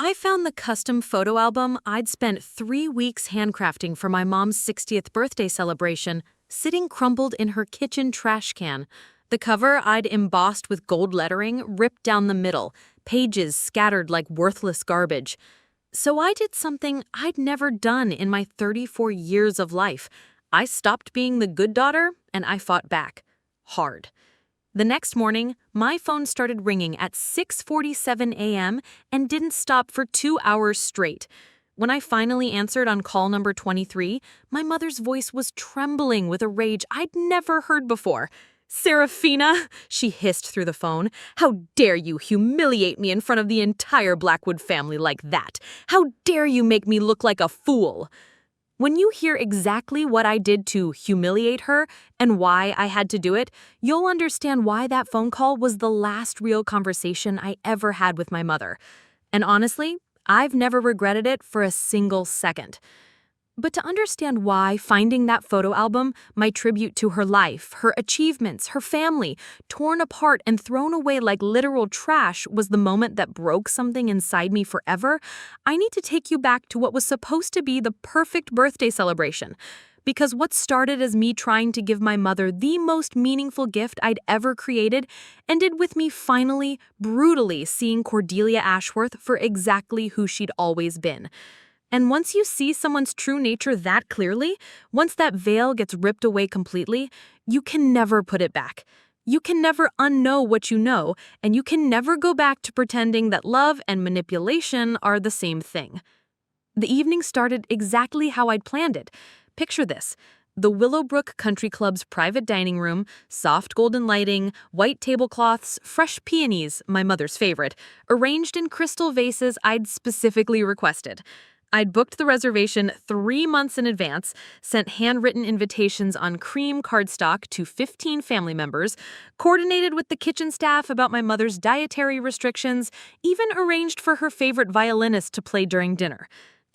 I found the custom photo album I'd spent 3 weeks handcrafting for my mom's 60th birthday celebration, sitting crumpled in her kitchen trash can. The cover I'd embossed with gold lettering ripped down the middle, pages scattered like worthless garbage. So I did something I'd never done in my 34 years of life. I stopped being the good daughter, and I fought back. Hard. The next morning, my phone started ringing at 6:47 a.m. and didn't stop for 2 hours straight. When I finally answered on call number 23, my mother's voice was trembling with a rage I'd never heard before. "Seraphina," she hissed through the phone, "how dare you humiliate me in front of the entire Blackwood family like that? How dare you make me look like a fool?" When you hear exactly what I did to humiliate her and why I had to do it, you'll understand why that phone call was the last real conversation I ever had with my mother. And honestly, I've never regretted it for a single second. But to understand why finding that photo album, my tribute to her life, her achievements, her family, torn apart and thrown away like literal trash was the moment that broke something inside me forever, I need to take you back to what was supposed to be the perfect birthday celebration. Because what started as me trying to give my mother the most meaningful gift I'd ever created ended with me finally, brutally seeing Cordelia Ashworth for exactly who she'd always been. And once you see someone's true nature that clearly, once that veil gets ripped away completely, you can never put it back. You can never unknow what you know, and you can never go back to pretending that love and manipulation are the same thing. The evening started exactly how I'd planned it. Picture this. The Willowbrook Country Club's private dining room, soft golden lighting, white tablecloths, fresh peonies, my mother's favorite, arranged in crystal vases I'd specifically requested. I'd booked the reservation 3 months in advance, sent handwritten invitations on cream cardstock to 15 family members, coordinated with the kitchen staff about my mother's dietary restrictions, even arranged for her favorite violinist to play during dinner.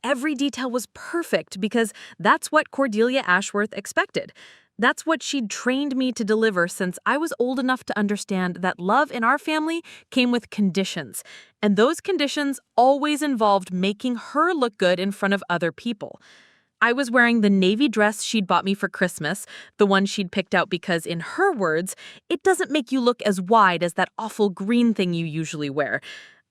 Every detail was perfect because that's what Cordelia Ashworth expected. That's what she'd trained me to deliver since I was old enough to understand that love in our family came with conditions, and those conditions always involved making her look good in front of other people. I was wearing the navy dress she'd bought me for Christmas, the one she'd picked out because, in her words, it doesn't make you look as wide as that awful green thing you usually wear.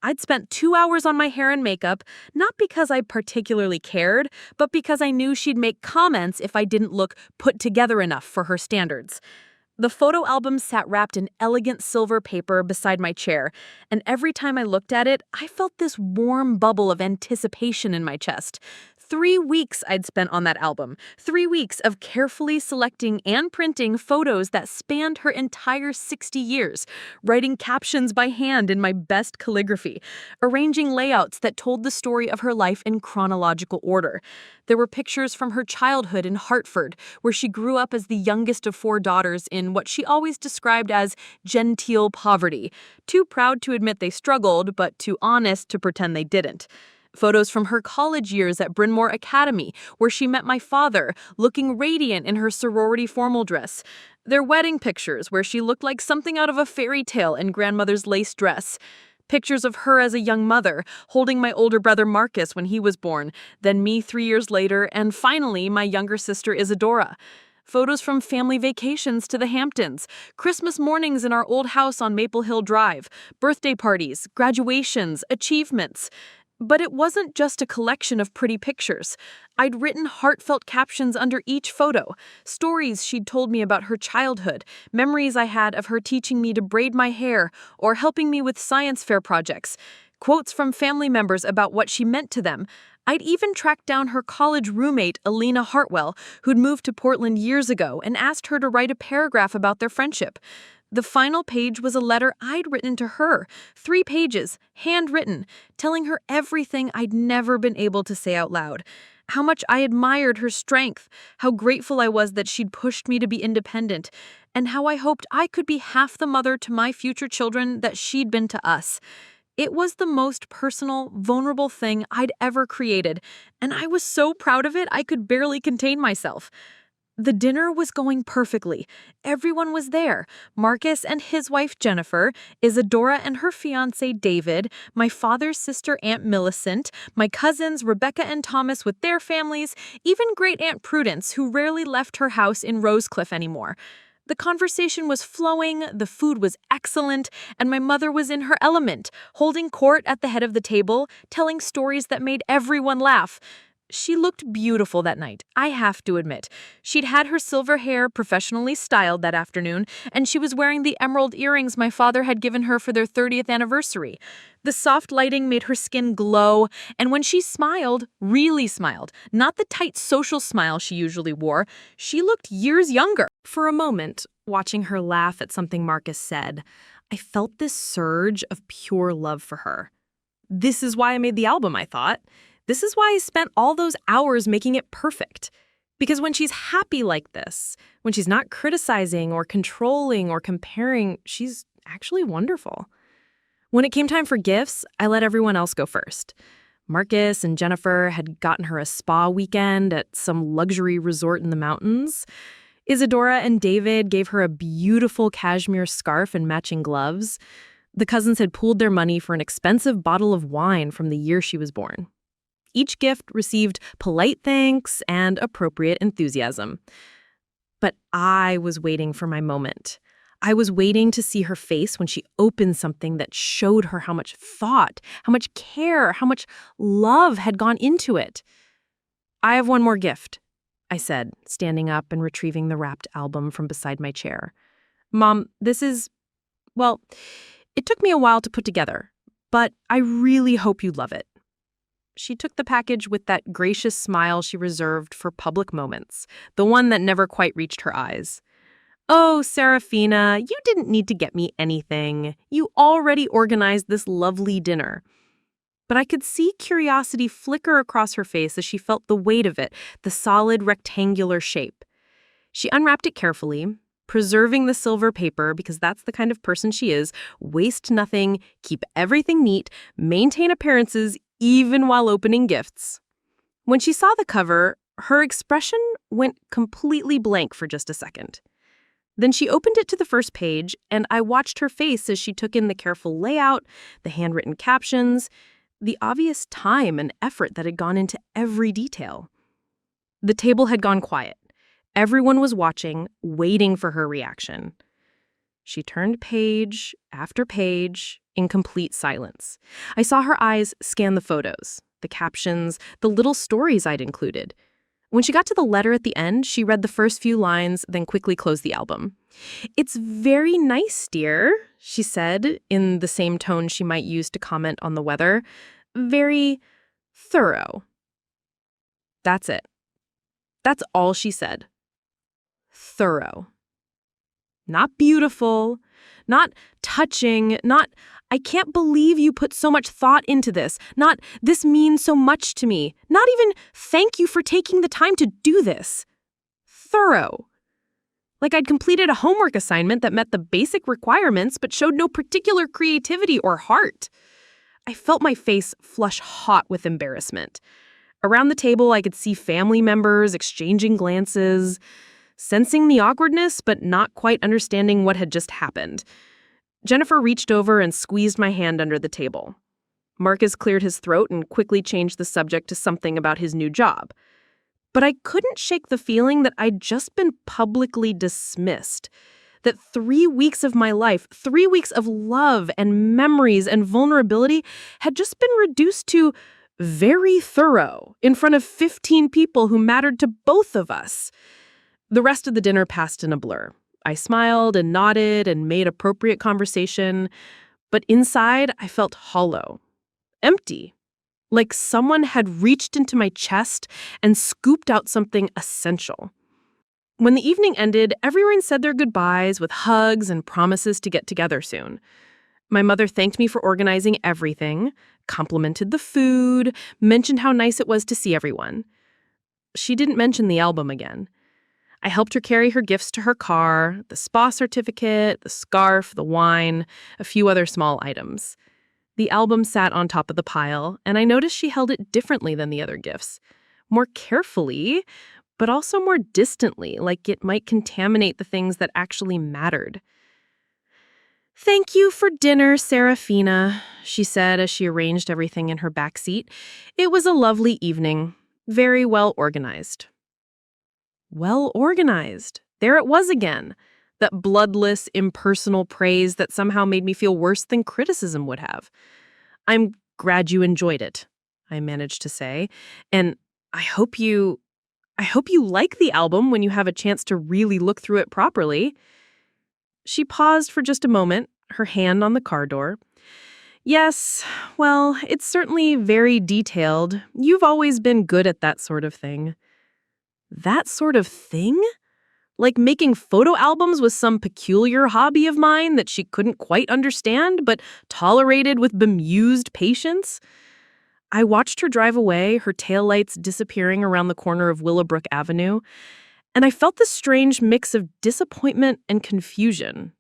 I'd spent 2 hours on my hair and makeup, not because I particularly cared, but because I knew she'd make comments if I didn't look put together enough for her standards. The photo album sat wrapped in elegant silver paper beside my chair, and every time I looked at it, I felt this warm bubble of anticipation in my chest. 3 weeks I'd spent on that album. 3 weeks of carefully selecting and printing photos that spanned her entire 60 years, writing captions by hand in my best calligraphy, arranging layouts that told the story of her life in chronological order. There were pictures from her childhood in Hartford, where she grew up as the youngest of 4 daughters in what she always described as genteel poverty, too proud to admit they struggled, but too honest to pretend they didn't. Photos from her college years at Bryn Mawr Academy, where she met my father, looking radiant in her sorority formal dress. Their wedding pictures, where she looked like something out of a fairy tale in grandmother's lace dress. Pictures of her as a young mother, holding my older brother Marcus when he was born, then me 3 years later, and finally my younger sister Isadora. Photos from family vacations to the Hamptons, Christmas mornings in our old house on Maple Hill Drive, birthday parties, graduations, achievements. But it wasn't just a collection of pretty pictures. I'd written heartfelt captions under each photo, stories she'd told me about her childhood, memories I had of her teaching me to braid my hair or helping me with science fair projects, quotes from family members about what she meant to them. I'd even tracked down her college roommate, Alina Hartwell, who'd moved to Portland years ago, and asked her to write a paragraph about their friendship. The final page was a letter I'd written to her, 3 pages, handwritten, telling her everything I'd never been able to say out loud. How much I admired her strength, how grateful I was that she'd pushed me to be independent, and how I hoped I could be half the mother to my future children that she'd been to us. It was the most personal, vulnerable thing I'd ever created, and I was so proud of it I could barely contain myself. The dinner was going perfectly. Everyone was there. Marcus and his wife Jennifer, Isadora and her fiancé David, my father's sister Aunt Millicent, my cousins Rebecca and Thomas with their families, even Great Aunt Prudence, who rarely left her house in Rosecliff anymore. The conversation was flowing, the food was excellent, and my mother was in her element, holding court at the head of the table, telling stories that made everyone laugh. She looked beautiful that night, I have to admit. She'd had her silver hair professionally styled that afternoon, and she was wearing the emerald earrings my father had given her for their 30th anniversary. The soft lighting made her skin glow, and when she smiled, really smiled, not the tight social smile she usually wore, she looked years younger. For a moment, watching her laugh at something Marcus said, I felt this surge of pure love for her. This is why I made the album, I thought. This is why I spent all those hours making it perfect. Because when she's happy like this, when she's not criticizing or controlling or comparing, she's actually wonderful. When it came time for gifts, I let everyone else go first. Marcus and Jennifer had gotten her a spa weekend at some luxury resort in the mountains. Isadora and David gave her a beautiful cashmere scarf and matching gloves. The cousins had pooled their money for an expensive bottle of wine from the year she was born. Each gift received polite thanks and appropriate enthusiasm. But I was waiting for my moment. I was waiting to see her face when she opened something that showed her how much thought, how much care, how much love had gone into it. I have one more gift, I said, standing up and retrieving the wrapped album from beside my chair. Mom, this is, well, it took me a while to put together, but I really hope you love it. She took the package with that gracious smile she reserved for public moments, the one that never quite reached her eyes. Oh, Seraphina, you didn't need to get me anything. You already organized this lovely dinner. But I could see curiosity flicker across her face as she felt the weight of it, the solid rectangular shape. She unwrapped it carefully, preserving the silver paper because that's the kind of person she is, waste nothing, keep everything neat, maintain appearances, even while opening gifts. When she saw the cover, her expression went completely blank for just a second. Then she opened it to the first page, and I watched her face as she took in the careful layout, the handwritten captions, the obvious time and effort that had gone into every detail. The table had gone quiet. Everyone was watching, waiting for her reaction. She turned page after page in complete silence. I saw her eyes scan the photos, the captions, the little stories I'd included. When she got to the letter at the end, she read the first few lines, then quickly closed the album. It's very nice, dear, she said, in the same tone she might use to comment on the weather. Very thorough. That's it. That's all she said. Thorough. Not beautiful, not touching, not, I can't believe you put so much thought into this, not, this means so much to me, not even, thank you for taking the time to do this. Thorough. Like I'd completed a homework assignment that met the basic requirements but showed no particular creativity or heart. I felt my face flush hot with embarrassment. Around the table, I could see family members exchanging glances, sensing the awkwardness, but not quite understanding what had just happened. Jennifer reached over and squeezed my hand under the table. Marcus cleared his throat and quickly changed the subject to something about his new job. But I couldn't shake the feeling that I'd just been publicly dismissed. That 3 weeks of my life, 3 weeks of love and memories and vulnerability had just been reduced to very thorough in front of 15 people who mattered to both of us. The rest of the dinner passed in a blur. I smiled and nodded and made appropriate conversation, but inside I felt hollow, empty, like someone had reached into my chest and scooped out something essential. When the evening ended, everyone said their goodbyes with hugs and promises to get together soon. My mother thanked me for organizing everything, complimented the food, mentioned how nice it was to see everyone. She didn't mention the album again. I helped her carry her gifts to her car, the spa certificate, the scarf, the wine, a few other small items. The album sat on top of the pile, and I noticed she held it differently than the other gifts. More carefully, but also more distantly, like it might contaminate the things that actually mattered. "Thank you for dinner, Seraphina," she said as she arranged everything in her back seat. "It was a lovely evening. Very well organized." Well organized. There it was again. That bloodless, impersonal praise that somehow made me feel worse than criticism would have. "I'm glad you enjoyed it," I managed to say. "And I hope you I hope you like the album when you have a chance to really look through it properly." She paused for just a moment, her hand on the car door. "Yes, well, it's certainly very detailed. You've always been good at that sort of thing." That sort of thing? Like making photo albums was some peculiar hobby of mine that she couldn't quite understand but tolerated with bemused patience? I watched her drive away, her taillights disappearing around the corner of Willowbrook Avenue, and I felt this strange mix of disappointment and confusion.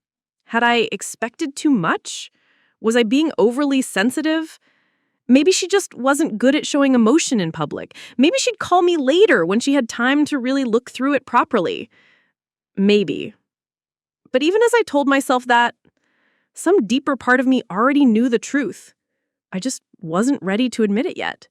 Had I expected too much? Was I being overly sensitive? Maybe she just wasn't good at showing emotion in public. Maybe she'd call me later when she had time to really look through it properly. Maybe. But even as I told myself that, some deeper part of me already knew the truth. I just wasn't ready to admit it yet.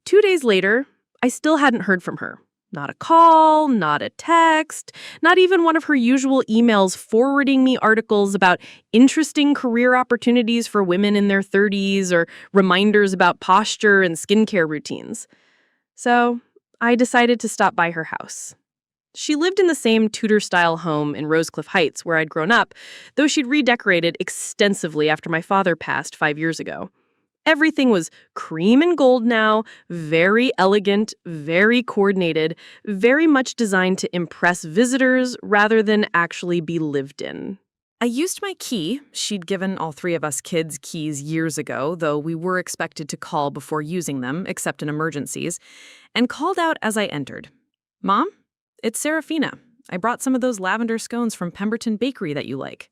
2 days later, I still hadn't heard from her. Not a call, not a text, not even one of her usual emails forwarding me articles about interesting career opportunities for women in their 30s or reminders about posture and skincare routines. So I decided to stop by her house. She lived in the same Tudor-style home in Rosecliff Heights where I'd grown up, though she'd redecorated extensively after my father passed 5 years ago. Everything was cream and gold now, very elegant, very coordinated, very much designed to impress visitors rather than actually be lived in. I used my key. She'd given all 3 of us kids keys years ago, though we were expected to call before using them, except in emergencies, and called out as I entered. "Mom? It's Seraphina. I brought some of those lavender scones from Pemberton Bakery that you like."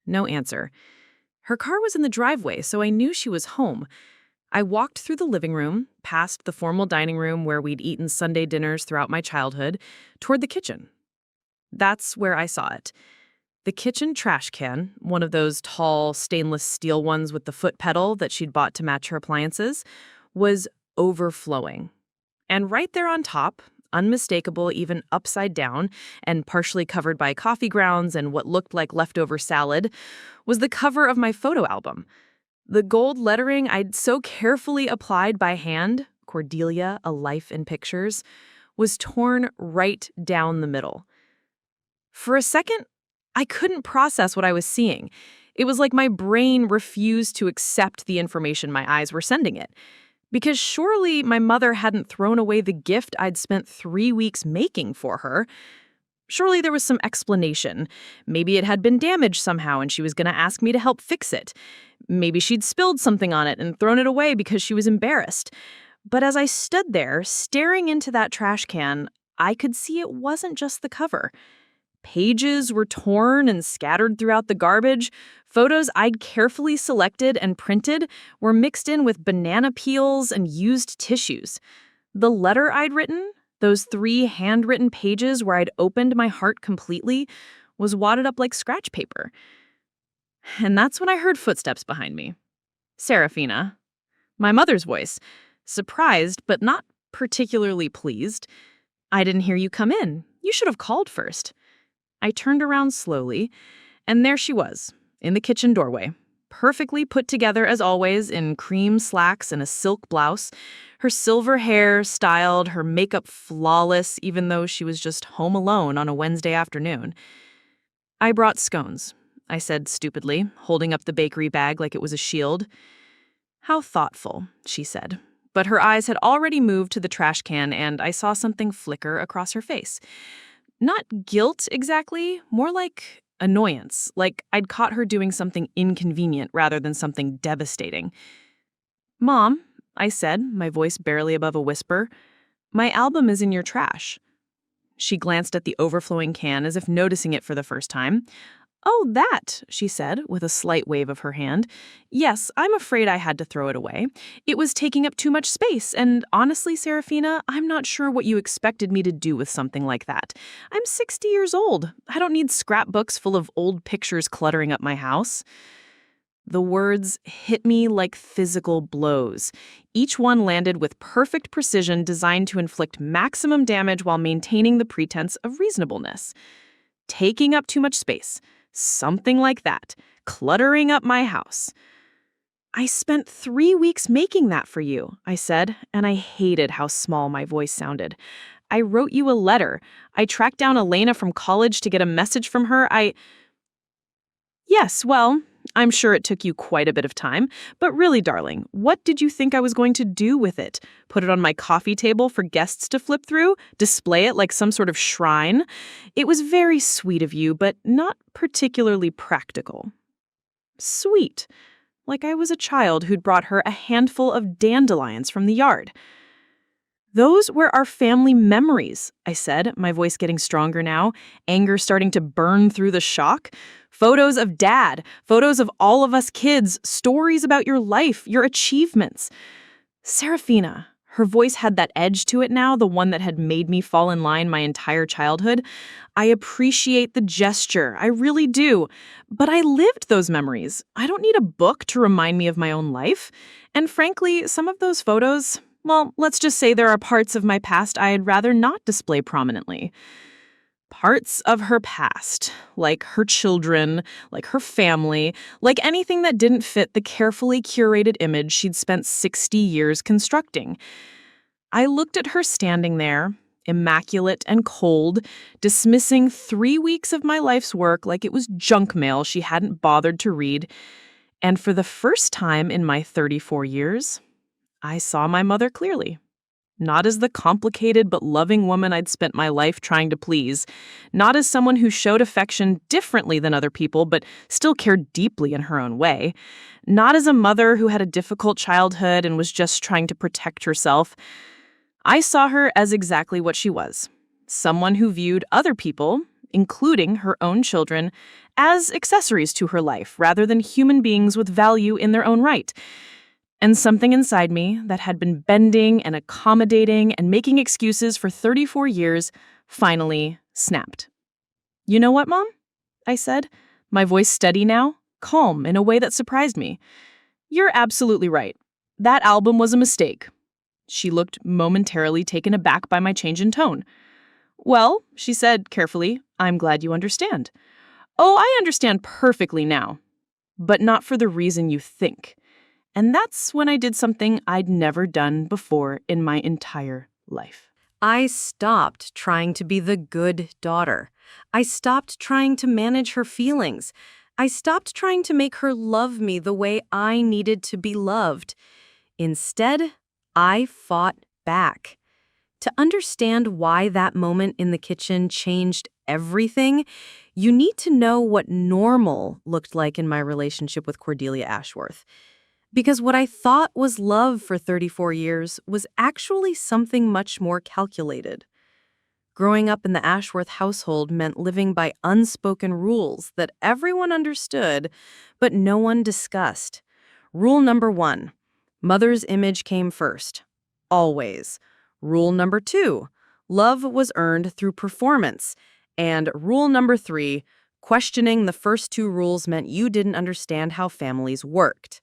No answer. Her car was in the driveway, so I knew she was home. I walked through the living room, past the formal dining room where we'd eaten Sunday dinners throughout my childhood, toward the kitchen. That's where I saw it. The kitchen trash can, one of those tall stainless steel ones with the foot pedal that she'd bought to match her appliances, was overflowing. And right there on top, unmistakable even upside down and partially covered by coffee grounds and what looked like leftover salad, was the cover of my photo album. The gold lettering I'd so carefully applied by hand, Cordelia, A Life in Pictures, was torn right down the middle. For a second, I couldn't process what I was seeing. It was like my brain refused to accept the information my eyes were sending it. Because surely my mother hadn't thrown away the gift I'd spent 3 weeks making for her. Surely there was some explanation. Maybe it had been damaged somehow and she was going to ask me to help fix it. Maybe she'd spilled something on it and thrown it away because she was embarrassed. But as I stood there, staring into that trash can, I could see it wasn't just the cover. Pages were torn and scattered throughout the garbage. Photos I'd carefully selected and printed were mixed in with banana peels and used tissues. The letter I'd written, those 3 handwritten pages where I'd opened my heart completely, was wadded up like scratch paper. And that's when I heard footsteps behind me. Seraphina. My mother's voice. Surprised, but not particularly pleased. "I didn't hear you come in. You should have called first." I turned around slowly, and there she was, in the kitchen doorway, perfectly put together as always in cream slacks and a silk blouse, her silver hair styled, her makeup flawless even though she was just home alone on a Wednesday afternoon. "I brought scones," I said stupidly, holding up the bakery bag like it was a shield. "How thoughtful," she said. But her eyes had already moved to the trash can, and I saw something flicker across her face. Not guilt exactly, more like annoyance, like I'd caught her doing something inconvenient rather than something devastating. "Mom," I said, my voice barely above a whisper, "my album is in your trash." She glanced at the overflowing can as if noticing it for the first time. Oh, that, she said, with a slight wave of her hand. Yes, I'm afraid I had to throw it away. It was taking up too much space, and honestly, Seraphina, I'm not sure what you expected me to do with something like that. I'm 60 years old. I don't need scrapbooks full of old pictures cluttering up my house. The words hit me like physical blows. Each one landed with perfect precision designed to inflict maximum damage while maintaining the pretense of reasonableness. Taking up too much space. Something like that. Cluttering up my house. I spent 3 weeks making that for you, I said, and I hated how small my voice sounded. I wrote you a letter. I tracked down Elena from college to get a message from her. Yes, well, I'm sure it took you quite a bit of time, but really, darling, what did you think I was going to do with it? Put it on my coffee table for guests to flip through? Display it like some sort of shrine? It was very sweet of you, but not particularly practical. Sweet. Like I was a child who'd brought her a handful of dandelions from the yard. Those were our family memories, I said, my voice getting stronger now, anger starting to burn through the shock. Photos of Dad, photos of all of us kids, stories about your life, your achievements. Seraphina, her voice had that edge to it now, the one that had made me fall in line my entire childhood. I appreciate the gesture, I really do. But I lived those memories. I don't need a book to remind me of my own life. And frankly, some of those photos, well, let's just say there are parts of my past I'd rather not display prominently. Parts of her past, like her children, like her family, like anything that didn't fit the carefully curated image she'd spent 60 years constructing. I looked at her standing there, immaculate and cold, dismissing 3 weeks of my life's work like it was junk mail she hadn't bothered to read. And for the first time in my 34 years, I saw my mother clearly. Not as the complicated but loving woman I'd spent my life trying to please. Not as someone who showed affection differently than other people but still cared deeply in her own way. Not as a mother who had a difficult childhood and was just trying to protect herself. I saw her as exactly what she was. Someone who viewed other people, including her own children, as accessories to her life rather than human beings with value in their own right. And something inside me that had been bending and accommodating and making excuses for 34 years finally snapped. You know what, Mom? I said, my voice steady now, calm in a way that surprised me. You're absolutely right. That album was a mistake. She looked momentarily taken aback by my change in tone. Well, she said carefully, I'm glad you understand. Oh, I understand perfectly now, but not for the reason you think. And that's when I did something I'd never done before in my entire life. I stopped trying to be the good daughter. I stopped trying to manage her feelings. I stopped trying to make her love me the way I needed to be loved. Instead, I fought back. To understand why that moment in the kitchen changed everything, you need to know what normal looked like in my relationship with Cordelia Ashworth. Because what I thought was love for 34 years was actually something much more calculated. Growing up in the Ashworth household meant living by unspoken rules that everyone understood, but no one discussed. Rule number 1, mother's image came first. Always. Rule number 2, love was earned through performance. And rule number 3, questioning the first 2 rules meant you didn't understand how families worked.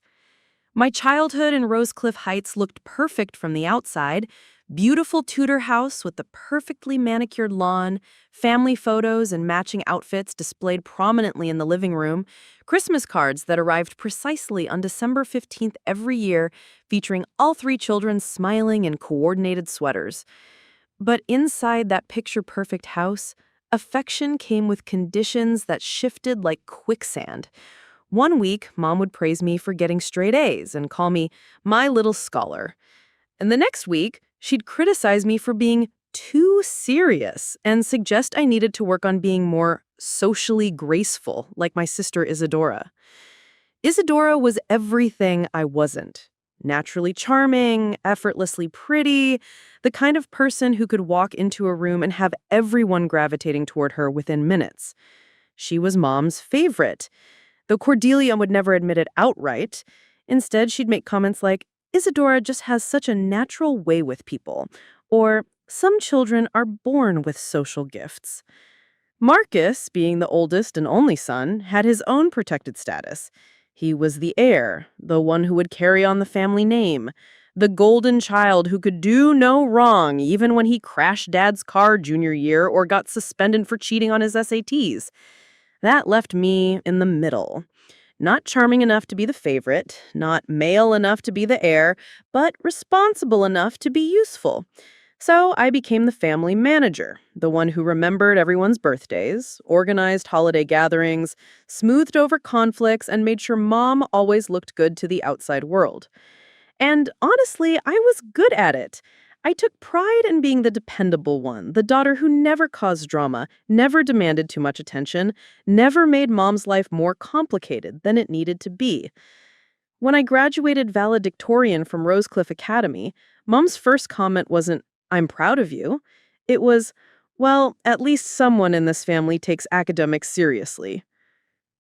My childhood in Rosecliff Heights looked perfect from the outside. Beautiful Tudor house with the perfectly manicured lawn, family photos and matching outfits displayed prominently in the living room, Christmas cards that arrived precisely on December 15th every year, featuring all 3 children smiling in coordinated sweaters. But inside that picture-perfect house, affection came with conditions that shifted like quicksand. One week, Mom would praise me for getting straight A's and call me my little scholar. And the next week, she'd criticize me for being too serious and suggest I needed to work on being more socially graceful, like my sister Isadora. Isadora was everything I wasn't. Naturally charming, effortlessly pretty, the kind of person who could walk into a room and have everyone gravitating toward her within minutes. She was Mom's favorite. Though Cordelia would never admit it outright, instead she'd make comments like, Isadora just has such a natural way with people, or some children are born with social gifts. Marcus, being the oldest and only son, had his own protected status. He was the heir, the one who would carry on the family name, the golden child who could do no wrong even when he crashed Dad's car junior year or got suspended for cheating on his SATs. That left me in the middle. Not charming enough to be the favorite, not male enough to be the heir, but responsible enough to be useful. So I became the family manager, the one who remembered everyone's birthdays, organized holiday gatherings, smoothed over conflicts, and made sure Mom always looked good to the outside world. And honestly, I was good at it. I took pride in being the dependable one, the daughter who never caused drama, never demanded too much attention, never made Mom's life more complicated than it needed to be. When I graduated valedictorian from Rosecliff Academy, Mom's first comment wasn't, I'm proud of you. It was, well, at least someone in this family takes academics seriously.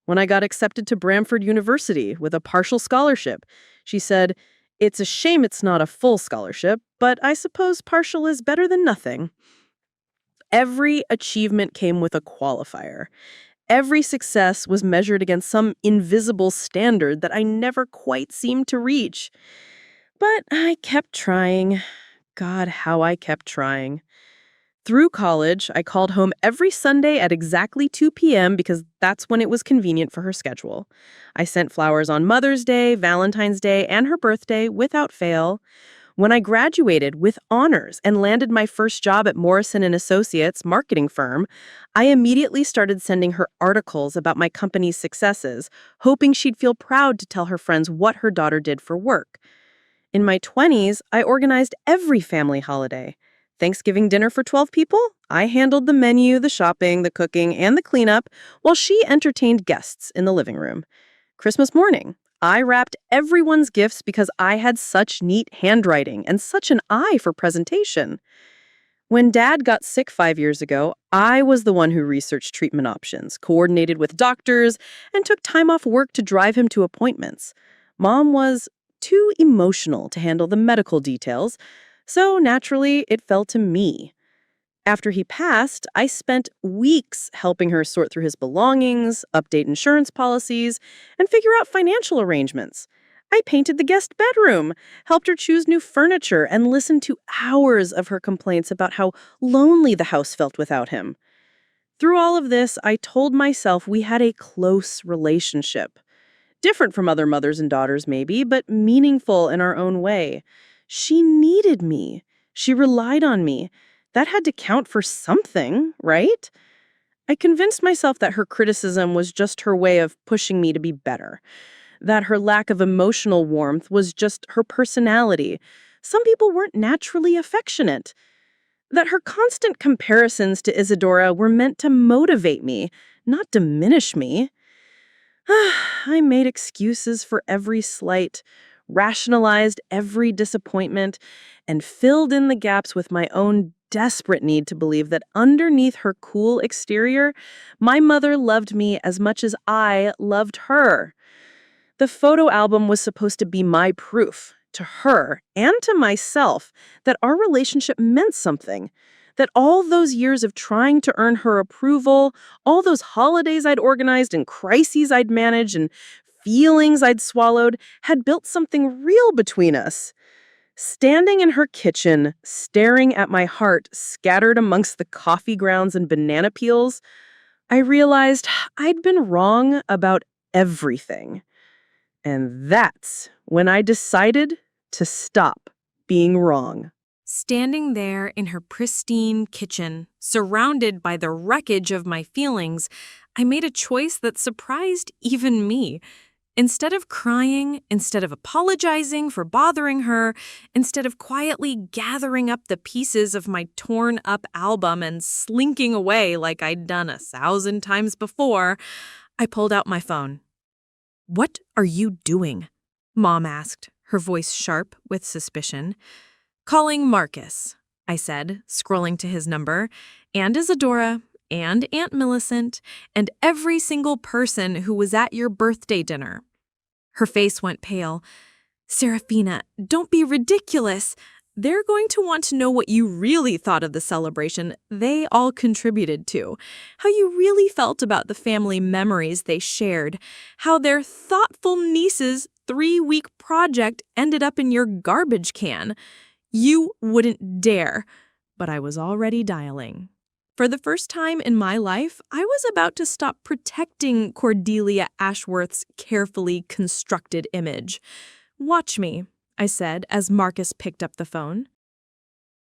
When I got accepted to Bramford University with a partial scholarship, she said, it's a shame it's not a full scholarship, but I suppose partial is better than nothing. Every achievement came with a qualifier. Every success was measured against some invisible standard that I never quite seemed to reach. But I kept trying. God, how I kept trying. Through college, I called home every Sunday at exactly 2 p.m. because that's when it was convenient for her schedule. I sent flowers on Mother's Day, Valentine's Day, and her birthday without fail. When I graduated with honors and landed my first job at Morrison & Associates marketing firm, I immediately started sending her articles about my company's successes, hoping she'd feel proud to tell her friends what her daughter did for work. In my 20s, I organized every family holiday. Thanksgiving dinner for 12 people? I handled the menu, the shopping, the cooking, and the cleanup, while she entertained guests in the living room. Christmas morning, I wrapped everyone's gifts because I had such neat handwriting and such an eye for presentation. When Dad got sick 5 years ago, I was the one who researched treatment options, coordinated with doctors, and took time off work to drive him to appointments. Mom was too emotional to handle the medical details, so naturally it fell to me. After he passed, I spent weeks helping her sort through his belongings, update insurance policies, and figure out financial arrangements. I painted the guest bedroom, helped her choose new furniture, and listened to hours of her complaints about how lonely the house felt without him. Through all of this, I told myself we had a close relationship. Different from other mothers and daughters, maybe, but meaningful in our own way. She needed me. She relied on me. That had to count for something, right? I convinced myself that her criticism was just her way of pushing me to be better, that her lack of emotional warmth was just her personality. Some people weren't naturally affectionate. That her constant comparisons to Isadora were meant to motivate me, not diminish me. I made excuses for every slight, rationalized every disappointment, and filled in the gaps with my own desperate need to believe that underneath her cool exterior, my mother loved me as much as I loved her. The photo album was supposed to be my proof, to her and to myself, that our relationship meant something. That all those years of trying to earn her approval, all those holidays I'd organized and crises I'd managed and feelings I'd swallowed had built something real between us. Standing in her kitchen, staring at my heart scattered amongst the coffee grounds and banana peels, I realized I'd been wrong about everything. And that's when I decided to stop being wrong. Standing there in her pristine kitchen, surrounded by the wreckage of my feelings, I made a choice that surprised even me. Instead of crying, instead of apologizing for bothering her, instead of quietly gathering up the pieces of my torn-up album and slinking away like I'd done 1,000 times before, I pulled out my phone. "What are you doing?" Mom asked, her voice sharp with suspicion. "Calling Marcus," I said, scrolling to his number, "and Isadora, and Aunt Millicent, and every single person who was at your birthday dinner. Her face went pale. Seraphina, don't be ridiculous. They're going to want to know what you really thought of the celebration they all contributed to, how you really felt about the family memories they shared, how their thoughtful niece's 3-week project ended up in your garbage can. You wouldn't dare. But I was already dialing. For the first time in my life, I was about to stop protecting Cordelia Ashworth's carefully constructed image. Watch me, I said as Marcus picked up the phone.